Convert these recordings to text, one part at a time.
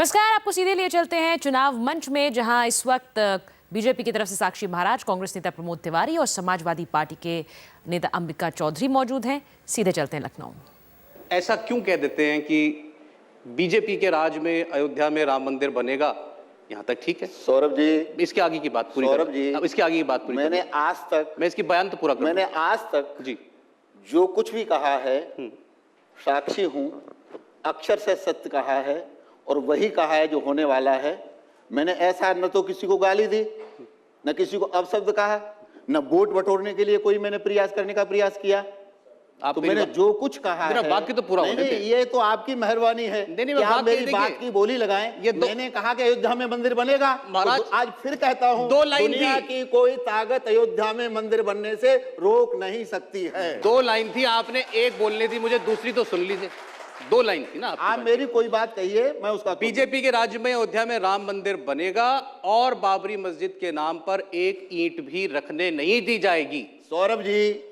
नमस्कार, आपको सीधे लिए चलते हैं चुनाव मंच में, जहां इस वक्त बीजेपी की तरफ से साक्षी महाराज, कांग्रेस नेता प्रमोद तिवारी और समाजवादी पार्टी के नेता अंबिका चौधरी मौजूद हैं। सीधे चलते हैं लखनऊ। ऐसा क्यों कह देते हैं कि बीजेपी के राज में अयोध्या में राम मंदिर बनेगा? यहाँ तक ठीक है सौरभ जी, इसके आगे की बात पूरी सौरभ जी, अब इसके आगे की बात पूरी मैंने आज तक, मैं इसकी बयान तो पूरा करूं। मैंने आज तक जी जो कुछ भी कहा है साक्षी हूं, अक्षर से सत्य कहा है और वही कहा है जो होने वाला है। मैंने ऐसा न तो किसी को गाली दी, न किसी को अपशब्द कहा, न वोट बटोरने के लिए कोई मैंने प्रयास करने का प्रयास किया। तो मैंने जो कुछ कहा है, बात की तो पूरा नहीं, ये तो आपकी मेहरबानी है कि आप मेरी बात की बोली लगाएं। मैंने कहा कि अयोध्या में मंदिर बनेगा, महाराज तो आज फिर कहता हूं, दो लाइन दुनिया की कोई ताकत अयोध्या में मंदिर बनने से रोक नहीं सकती है। दो लाइन थी, आपने एक बोलनी थी, मुझे दूसरी तो सुन लीजिए। दो लाइन थी ना आप मेरी कोई बात कहिए, मैं उसका। बीजेपी के राज्य में अयोध्या में राम मंदिर बनेगा और बाबरी मस्जिद के नाम पर एक ईंट भी रखने नहीं दी जाएगी। सौरभ जी,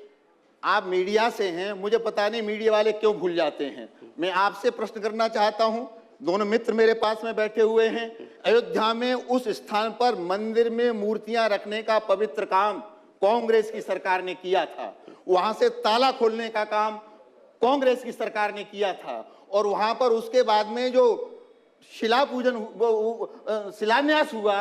आप मीडिया से हैं, मुझे पता नहीं मीडिया वाले क्यों भूल जाते हैं। मैं आपसे प्रश्न करना चाहता हूं, दोनों मित्र मेरे पास में बैठे हुए हैं। अयोध्या में उस स्थान पर मंदिर में मूर्तियां रखने का पवित्र काम कांग्रेस की सरकार ने किया था। वहां से ताला खोलने का काम कांग्रेस की सरकार ने किया था और वहां पर उसके बाद में जो शिला पूजन शिलान्यास हुआ,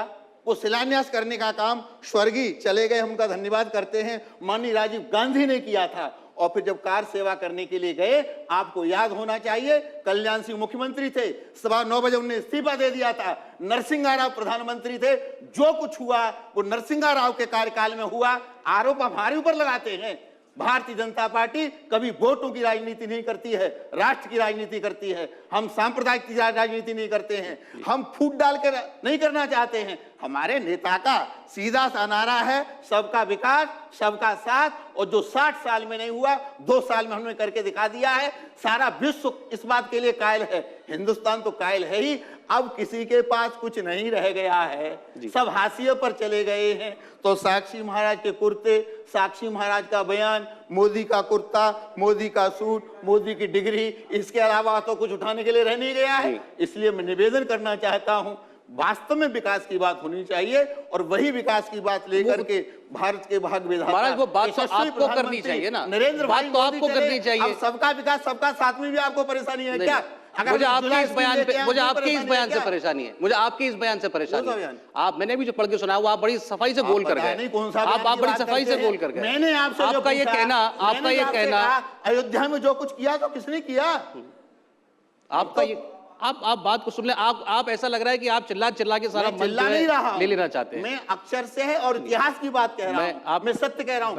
वो शिलान्यास करने का काम स्वर्गीय चले गए, हम उनका धन्यवाद करते हैं, माननीय राजीव गांधी ने किया था। और फिर जब कार सेवा करने के लिए गए, आपको याद होना चाहिए, कल्याण सिंह मुख्यमंत्री थे, सवा 9 बजे उन्होंने इस्तीफा दे दिया था, नरसिंहा राव प्रधानमंत्री थे। जो कुछ हुआ वो नरसिंहा राव के कार्यकाल में हुआ। आरोप हमारे ऊपर लगाते हैं। भारतीय जनता पार्टी कभी वोटों की राजनीति नहीं करती है, राष्ट्र की राजनीति करती है। हम सांप्रदायिक की राजनीति नहीं करते हैं, हम फूट डाल कर नहीं करना चाहते हैं। हमारे नेता का सीधा सा नारा है, सबका विकास, सबका साथ, और जो 60 साल में नहीं हुआ 2 साल में हमने करके दिखा दिया है। सारा विश्व इस बात के लिए कायल है, हिंदुस्तान तो कायल है ही। अब किसी के पास कुछ नहीं रह गया है, सब हाशिए पर चले गए हैं। तो साक्षी महाराज के कुर्ते, साक्षी महाराज का बयान, मोदी का कुर्ता, मोदी का सूट, मोदी की डिग्री, इसके अलावा तो कुछ उठाने के लिए रह नहीं गया है। इसलिए मैं निवेदन करना चाहता हूं, वास्तव में विकास की बात होनी चाहिए और वही विकास की बात लेकर के भारत के भाग विधाता, महाराज वो बात तो आपको करनी चाहिए ना, नरेंद्र भाई तो आपको करनी चाहिए। सबका विकास सबका साथ में भी आपको परेशानी है क्या? मुझे आपके इस बयान पे, मुझे आपके इस बयान से परेशानी है, मुझे आपके इस बयान से परेशानी है। आप, मैंने भी जो पढ़ के सुना वो आप बड़ी सफाई से बोल कर गए, आप बड़ी सफाई से बोल कर गए। मैंने आपसे आपका ये कहना, आपका ये कहना, अयोध्या में जो कुछ किया तो किसने किया? आपका ये, आप बात को सुन ले। आप ऐसा लग रहा है कि आप चिल्ला के सारा चिल्ला नहीं रहा, ले लेना चाहते हैं। मैं अक्षर से है और इतिहास की बात कह रहा हूं, मैं सत्य कह रहा हूं।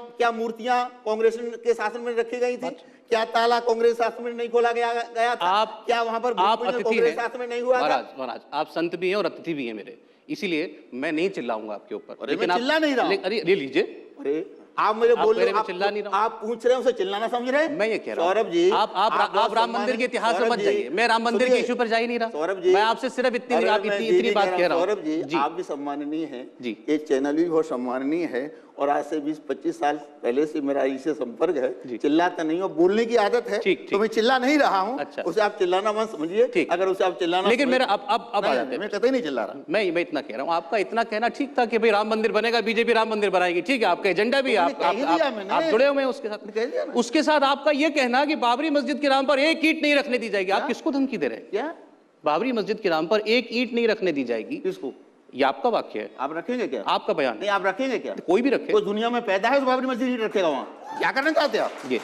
क्या मूर्तियां कांग्रेस के शासन में रखी गई थी? क्या ताला कांग्रेस शासन में नहीं खोला गया था? क्या वहां पर कांग्रेस शासन में नहीं हुआ था? महाराज आप संत भी हैं और अतिथि भी हैं मेरे, इसीलिए मैं नहीं चिल्लाऊंगा आपके ऊपर। लेकिन मैं चिल्ला नहीं रहा। अरे ले लीजिए, अरे आप मेरे बोल रहे हो, चिल्ला नहीं रहा, आप पूछ रहे हो, उसे चिल्लाना समझ रहे हैं? मैं ये कह रहा हूं सौरभ जी, आप राम मंदिर के इतिहास में मत जाइए। मैं राम मंदिर के इशू पर जा ही नहीं रहा सौरभ जी। मैं आपसे सिर्फ इतनी बात कह रहा हूं। सौरभ जी, आप भी सम्माननीय हैं, ये चैनल भी बहुत सम्माननीय है और आज से 20-25 साल पहले से मेरा इससे संपर्क है। चिल्लाता नहीं हो, बोलने की आदत है, तो मैं चिल्ला नहीं रहा हूँ। अच्छा। उसे आप चिल्लाना मत समझिए, अगर उसे आप चिल्लाना, लेकिन मेरा अब आ जाते हैं, मैं कतई नहीं चिल्ला रहा। मैं इतना कह रहा हूँ, आपका इतना कहना ठीक था कि भाई राम मंदिर बनेगा, बीजेपी राम मंदिर बनाएगी, ठीक है, आपका एजेंडा भी आप जुड़े हुए हैं उसके साथ। उसके साथ आपका यह कहना कि बाबरी मस्जिद के नाम पर एक ईंट नहीं रखने दी जाएगी, आप किसको धमकी दे रहे हैं? क्या बाबरी मस्जिद के नाम पर एक ईंट नहीं रखने दी जाएगी? किसको? ये आपका वाक्य है। आप रखेंगे क्या? आपका बयान नहीं, आप रखेंगे क्या? कोई भी रखे, कोई दुनिया में पैदा है तो बाबरी मस्जिद नहीं रखेगा। वहां क्या करना चाहते हैं आप? ये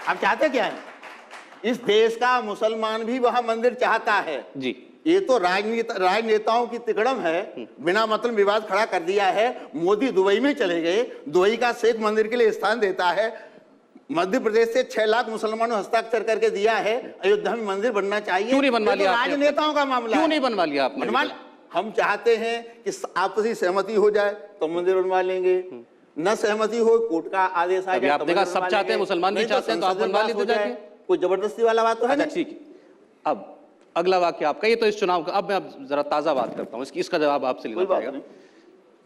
आप चाहते क्या है? इस देश का मुसलमान भी वहां मंदिर चाहता है जी। ये तो राजनेताओं की तिकड़म है, बिना मतलब विवाद खड़ा कर दिया है। मोदी दुबई में चले गए, दुबई का शेख मंदिर के लिए स्थान देता है। मध्य प्रदेश से 6 लाख मुसलमानों हस्ताक्षर करके दिया है, अयोध्या में मंदिर बनना चाहिए। क्यों नहीं बनवा लिया? राजनेताओं का मामला, क्यों नहीं बनवा लिया आपने? हम चाहते हैं कि आपसी सहमति हो जाए तो मंदिर बनवा लेंगे, न सहमति हो, कोर्ट का आदेश आ जाए। आपने कहा सब चाहते हैं, मुसलमान भी चाहते हैं, तो आप बनवा लीजिए जाके। कोई जबरदस्ती वाला बात तो है नहीं। ठीक है, अब अगला वाक्य आपका, ये तो इस चुनाव का, अब मैं जरा ताजा बात करता हूँ, इसका जवाब आपसे लेना पड़ेगा।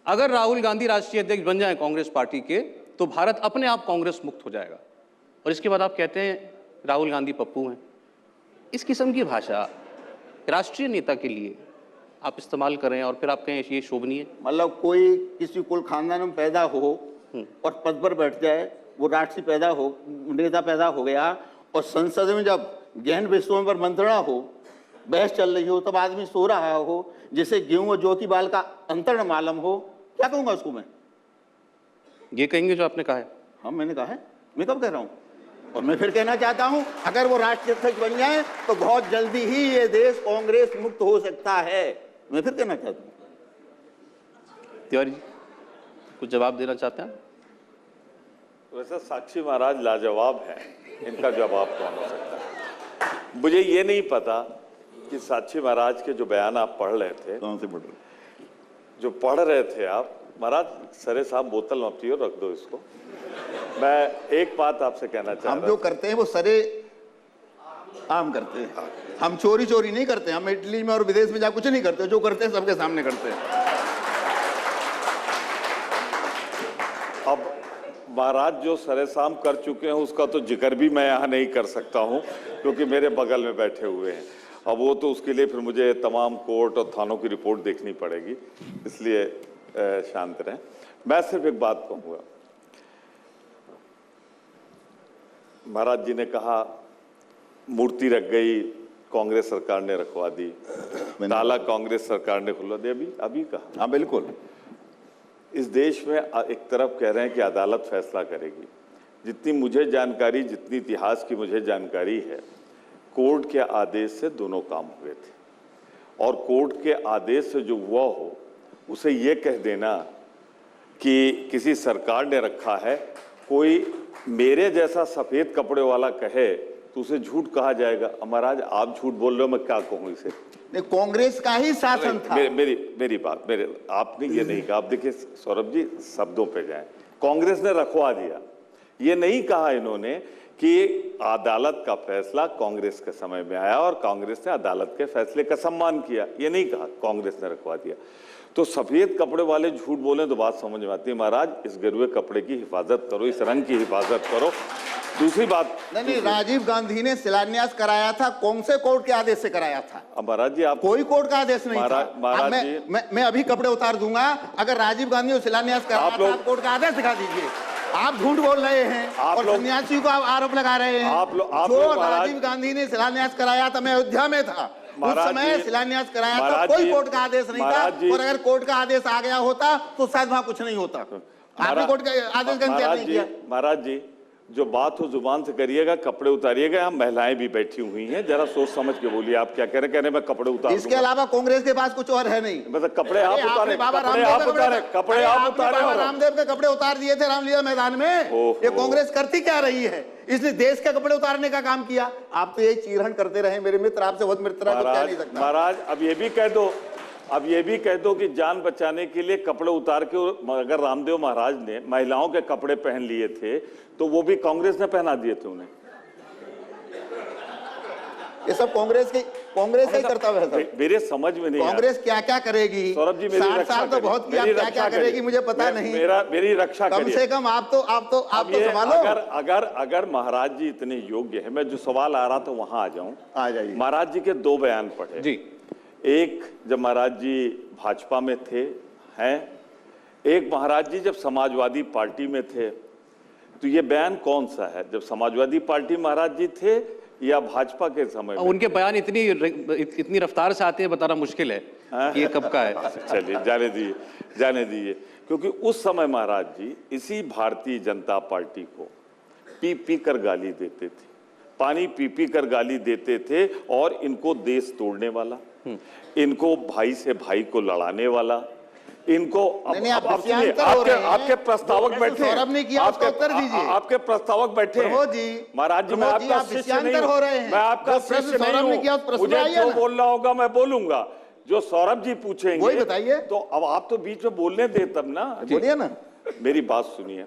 अगर राहुल गांधी राष्ट्रीय अध्यक्ष बन जाए कांग्रेस पार्टी के, तो भारत अपने आप कांग्रेस मुक्त हो जाएगा। और इसके बाद आप कहते हैं राहुल गांधी पप्पू हैं। इस किस्म की भाषा राष्ट्रीय नेता के लिए आप इस्तेमाल करें और फिर आप कहें ये शोभनीय? मतलब कोई किसी कुल खानदान में पैदा हो और पद पर बैठ जाए, वो राष्ट्रीय पैदा हो, नेता पैदा हो गया, और संसद में जब गहन विषयों पर मंत्रणा हो, बहस चल रही हो, तब आदमी सो रहा हो, जिसे गेहूं और ज्योति बाल का अंतर न मालूम हो, क्या कहूंगा उसको मैं? ये कहेंगे जो आपने कहा है? हाँ, मैंने कहा है, मैं कब कह रहा हूं? और मैं फिर कहना चाहता हूं, अगर वो राष्ट्रीय अध्यक्ष बन जाए तो बहुत जल्दी ही ये देश कांग्रेस मुक्त हो सकता है। मैं फिर कहना चाहता हूं। तिवारी जी कुछ जवाब देना चाहते हैं? वैसे साक्षी महाराज लाजवाब है, इनका जवाब कौन हो सकता है? मुझे ये नहीं पता कि साक्षी महाराज के जो बयान आप पढ़ रहे थे, कौन से पढ़ रहे? जो पढ़ रहे थे आप, महाराज सरे साहब बोतल मत पियो, रख दो इसको। मैं एक बात आपसे कहना चाह रहा हूं। हम जो करते हैं वो सरे आम करते हैं, हम चोरी नहीं करते, हम इटली में और विदेश में जा कुछ नहीं करते, जो करते हैं सबके सामने करते हैं। अब महाराज जो सरेसाम कर चुके हैं उसका तो जिक्र भी मैं यहाँ नहीं कर सकता हूँ, क्योंकि मेरे बगल में बैठे हुए हैं। अब वो तो उसके लिए फिर मुझे तमाम कोर्ट और थानों की रिपोर्ट देखनी पड़ेगी, इसलिए शांत रहें। मैं सिर्फ एक बात कहूँगा, महाराज जी ने कहा मूर्ति रख गई, कांग्रेस सरकार ने रखवा दी, ताला कांग्रेस सरकार ने खुलवा दिया, अभी कहा। हाँ बिल्कुल, इस देश में एक तरफ कह रहे हैं कि अदालत फैसला करेगी। जितनी मुझे जानकारी, जितनी इतिहास की मुझे जानकारी है, कोर्ट के आदेश से दोनों काम हुए थे, और कोर्ट के आदेश से जो हुआ हो उसे ये कह देना कि किसी सरकार ने रखा है, कोई मेरे जैसा सफेद कपड़े वाला कहे तो उसे झूठ कहा जाएगा। महाराज आप झूठ बोल रहे हो, मैं क्या कहूँ इसे? नहीं, कांग्रेस का ही शासन था। मेरी बात, आपने ये नहीं कहा। आप देखिए सौरभ जी, शब्दों पे जाएं। कांग्रेस ने रखवा दिया, ये नहीं कहा इन्होंने कि अदालत का फैसला कांग्रेस के समय में आया और कांग्रेस ने अदालत के फैसले का सम्मान किया, ये नहीं कहा, कांग्रेस ने रखवा दिया। तो सफेद कपड़े वाले झूठ बोले तो बात समझ में आती है। महाराज इस गिरुए कपड़े की हिफाजत करो, इस रंग की हिफाजत करो। दूसरी बात, नहीं, राजीव गांधी ने शिलान्यास कराया था, कौन से कोर्ट के आदेश से कराया था? महाराज जी, आप कोई कोर्ट का आदेश नहीं था। महाराज जी, मैं अभी कपड़े उतार दूंगा, अगर राजीव गांधी ने शिलान्यास कराया था, आप कोर्ट का आदेश दिखा दीजिए। आप झूठ बोल रहे हैं और सन्यासी को आप आरोप लगा रहे हैं। जो राजीव गांधी ने शिलान्यास कराया था, मैं अयोध्या में था उस समय, शिलान्यास कराया था, कोई कोर्ट का आदेश नहीं था। और अगर कोर्ट का आदेश आ गया होता तो शायद वहां कुछ नहीं होता। आपने कोर्ट का आदेश का इंतजार नहीं किया। महाराज जी, जो बात हो जुबान से करिएगा, कपड़े उतारिएगा। यहाँ महिलाएं भी बैठी हुई हैं, जरा सोच समझ के बोलिए। आप क्या कह रहे हैं? मैं कपड़े उतार, इसके अलावा कांग्रेस के पास कुछ और है नहीं। मतलब कपड़े आप उतारे, बाबा रामदेव के कपड़े उतार दिए थे रामलीला मैदान में। ये कांग्रेस करती क्या रही है? इसलिए देश के कपड़े उतारने का काम किया। आप तो यही चीरहन करते रहे मेरे मित्र, आपसे बहुत मित्रता तो क्या नहीं सकता। महाराज अब ये भी कह दो कि जान बचाने के लिए कपड़े उतार के, अगर रामदेव महाराज ने महिलाओं के कपड़े पहन लिए थे तो वो भी कांग्रेस ने पहना दिए थे उन्हें। ये सब कांग्रेस का कर्तव्य है। मेरे समझ में नहीं, कांग्रेस क्या क्या करेगी? सौरभ जी, मेरी 60 साल तो बहुत किया, क्या क्या करेगी मुझे पता नहीं। मेरी रक्षा कम से कम आप तो संभालो। अगर महाराज जी इतने योग्य है, मैं जो सवाल आ रहा था वहां आ जाऊं। आ जाइए। महाराज जी के दो बयान पढ़े जी। एक जब महाराज जी भाजपा में थे हैं, एक महाराज जी जब समाजवादी पार्टी में थे। तो ये बयान कौन सा है, जब समाजवादी पार्टी महाराज जी थे या भाजपा के समय में? उनके बयान इतनी रफ्तार से आते हैं, बताना मुश्किल है कि ये कब का है। चलिए जाने दीजिए, क्योंकि उस समय महाराज जी इसी भारतीय जनता पार्टी को पी पी कर गाली देते थे, पानी पी पी कर गाली देते थे, और इनको देश तोड़ने वाला, इनको भाई से भाई को लड़ाने वाला, इनको आपके प्रस्तावक बैठे, आपके प्रस्तावक बैठे महाराज जी, मैं आपका शिष्य नहीं हूं, मैं आपका शिष्य नहीं हूं। मुझे जो बोलना होगा मैं बोलूंगा, जो सौरभ जी पूछेंगे वही बताइए। तो अब आप तो बीच में बोलने दे तब ना, बोलिए ना। मेरी बात सुनिए।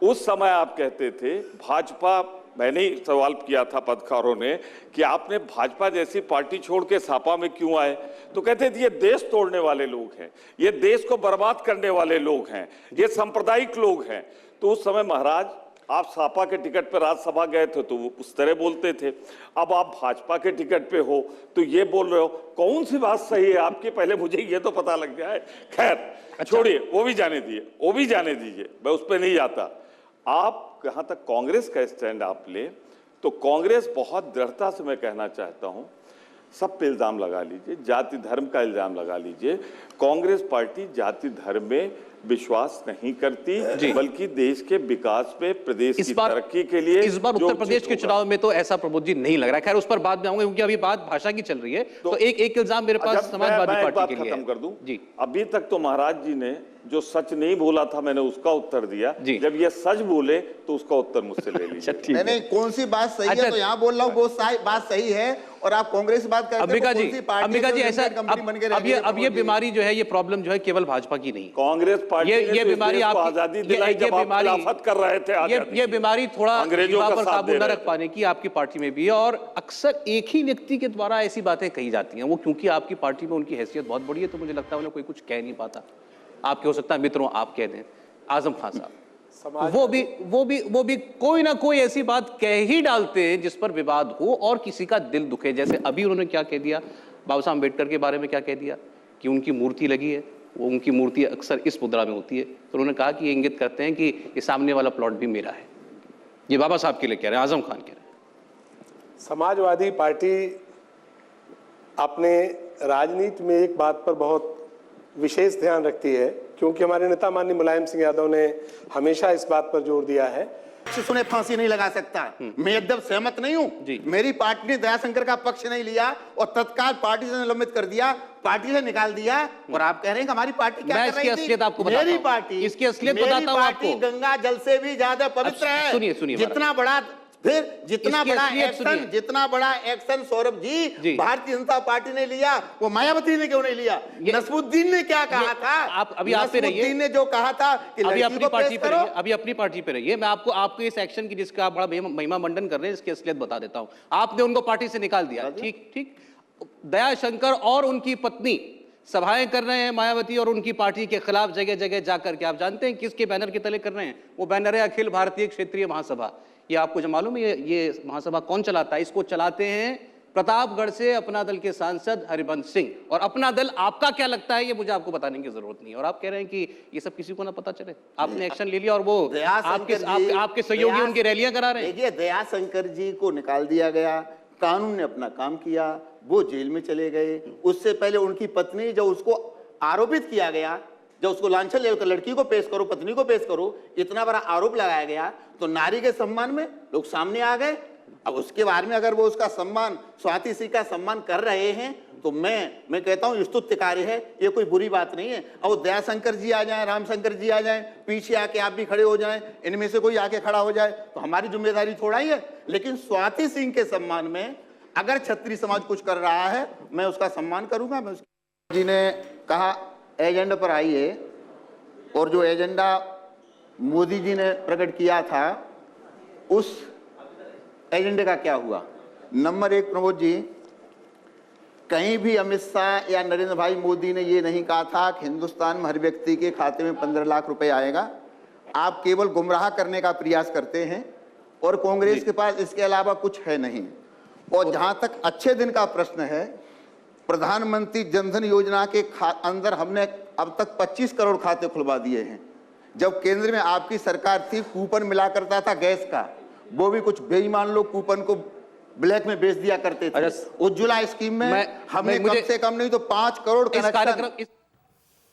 उस समय आप कहते थे भाजपा, मैंने ही सवाल किया था पत्रकारों ने कि आपने भाजपा जैसी पार्टी छोड़ के सपा में क्यों आए? तो कहते थे ये देश तोड़ने वाले लोग हैं, ये देश को बर्बाद करने वाले लोग हैं, ये सांप्रदायिक लोग हैं। तो उस समय महाराज आप सपा के टिकट पर राज्यसभा गए थे तो वो उस तरह बोलते थे, अब आप भाजपा के टिकट पे हो तो ये बोल रहे हो। कौन सी बात सही है आपकी, पहले मुझे ये तो पता लग जाए। खैर छोड़िए, वो भी जाने दीजिए, मैं उस पर नहीं जाता। आप जहां तक कांग्रेस का स्टैंड आप ले तो कांग्रेस बहुत दृढ़ता से मैं कहना चाहता हूं, सब पे इल्जाम लगा लीजिए, जाति धर्म का इल्जाम लगा लीजिए। कांग्रेस पार्टी जाति धर्म में विश्वास नहीं करती, बल्कि देश के विकास पे, प्रदेश की तरक्की के लिए। इस बार उत्तर प्रदेश के चुनाव में तो ऐसा प्रमोद जी नहीं लग रहा है। खैर उस पर बाद में आऊंगा, क्योंकि अभी बात भाषा की चल रही है। तो एक इल्जाम मेरे पास समाजवादी पार्टी के लिए खत्म कर दूं जी। अभी तक तो महाराज जी ने जो सच नहीं बोला था मैंने उसका उत्तर दिया, जब ये सच बोले तो उसका उत्तर मुझसे ले लीजिए। नहीं, कौन सी बात सही है तो यहाँ बोल रहा हूँ, वो बात सही है। और आप कांग्रेस बात करते हैं, अंबिका जी ऐसा अब ये बीमारी जो है, ये प्रॉब्लम जो है केवल भाजपा की नहीं, कांग्रेस पार्टी ये बीमारी आप आजादी दिलाई जब आप खिलाफत कर रहे थे। ये बीमारी थोड़ा अंग्रेजों पर काबू न रख पाने की आपकी पार्टी में भी है। और अक्सर एक ही व्यक्ति के द्वारा ऐसी बातें कही जाती हैं, वो क्योंकि आपकी पार्टी में उनकी हैसियत बहुत बड़ी है, तो मुझे लगता है उन्हें कोई कुछ कह नहीं पाता। आपके हो सकता है मित्रों आप कह दें, आजम खान साहब वो भी कोई ना कोई ऐसी बात कह ही डालते हैं जिस पर विवाद हो और किसी का दिल दुखे। जैसे अभी उन्होंने क्या कह दिया बाबा साहब अम्बेडकर के बारे में, क्या कह दिया कि उनकी मूर्ति लगी है, वो उनकी मूर्ति अक्सर इस मुद्रा में होती है। तो उन्होंने कहा कि ये इंगित करते हैं कि ये सामने वाला प्लॉट भी मेरा है। ये बाबा साहब के लिए कह रहे हैं, आजम खान कह रहे हैं। समाजवादी पार्टी अपने राजनीति में एक बात पर बहुत विशेष ध्यान रखती है, क्योंकि हमारे नेता माननीय मुलायम सिंह यादव ने हमेशा इस बात पर जोर दिया है। सुने फांसी नहीं लगा सकता, मैं एकदम सहमत नहीं हूं। मेरी पार्टी ने दयाशंकर का पक्ष नहीं लिया और तत्काल पार्टी से निलंबित कर दिया, पार्टी से निकाल दिया। और आप कह रहे हैं कि हमारी पार्टी क्या कर रही थी? मेरी पार्टी, इसकी असलियत बताता हूं आपको। गंगा जल से भी ज्यादा पवित्र है। सुनिए जितना बड़ा एक्शन सौरभ जी भारतीय जनता पार्टी ने लिया, वो मायावती ने क्यों नहीं लिया? नसमुद्दीन ने क्या कहा था? आप अभी आप पे रहिए, नसमुद्दीन ने जो कहा था कि अभी अपनी पार्टी पे रहिए, मैं आपको इस एक्शन की जिसका आप बड़ा महिमा मंडन कर रहे हैं इसकी असलियत बता देता हूं। आपने उनको पार्टी से निकाल दिया, ठीक। दयाशंकर और उनकी पत्नी सभाएं कर रहे हैं मायावती और उनकी पार्टी के खिलाफ जगह जगह जाकर के। आप जानते हैं किसके बैनर के तले कर रहे हैं? वो बैनर है अखिल भारतीय क्षेत्रीय महासभा। ये आपको जो मालूम है ये महासभा कौन चलाता है? इसको चलाते हैं प्रतापगढ़ से अपना दल के सांसद हरिवंश सिंह। और अपना दल आपका क्या लगता है ये मुझे आपको बताने की जरूरत नहीं है। और आप कह रहे हैं कि ये सब किसी को ना पता चले, आपने एक्शन ले लिया और वो आपके सहयोगी उनकी रैलियां करा रहे हैं। देखिए, दयाशंकर जी को निकाल दिया गया, कानून ने अपना काम किया, वो जेल में चले गए। उससे पहले उनकी पत्नी, जब उसको आरोपित किया गया, जब उसको लांछन लेकर लड़की को पेश करो, पत्नी को पेश करो, इतना बड़ा आरोप लगाया गया, तो नारी के सम्मान में लोग सामने आ गए। अब उसके बारे में अगर वो उसका सम्मान, स्वाति सिंह का सम्मान कर रहे हैं, तो मैं कहता हूं स्तुत्य कार्य है, ये कोई बुरी बात नहीं है। अब दयाशंकर जी आ जाएं, रामशंकर जी आ जाएं, पीछे आके आप भी खड़े हो जाएं, इनमें से कोई आके खड़ा हो जाए तो हमारी जिम्मेदारी थोड़ा ही है। लेकिन स्वाति सिंह के सम्मान में अगर क्षत्रिय समाज कुछ कर रहा है, मैं उसका सम्मान करूंगा। मैं जी ने कहा एजेंडा पर आई है, और जो एजेंडा मोदी जी ने प्रकट किया था उस एजेंडे का क्या हुआ? नंबर 1, प्रमोद जी, कहीं भी अमित शाह या नरेंद्र भाई मोदी ने ये नहीं कहा था कि हिंदुस्तान में हर व्यक्ति के खाते में 15 लाख रुपए आएगा। आप केवल गुमराह करने का प्रयास करते हैं और कांग्रेस के पास इसके अलावा कुछ है नहीं। और जहां तक अच्छे दिन का प्रश्न है, प्रधानमंत्री जनधन योजना के अंदर हमने अब तक 25 करोड़ खाते खुलवा दिए हैं। जब केंद्र में आपकी सरकार थी, कूपन मिला करता था गैस का, वो भी कुछ बेईमान लोग कूपन को ब्लैक में बेच दिया करते थे। उज्ज्वला स्कीम में हमने कम से कम नहीं तो 5 करोड़ कनेक्शन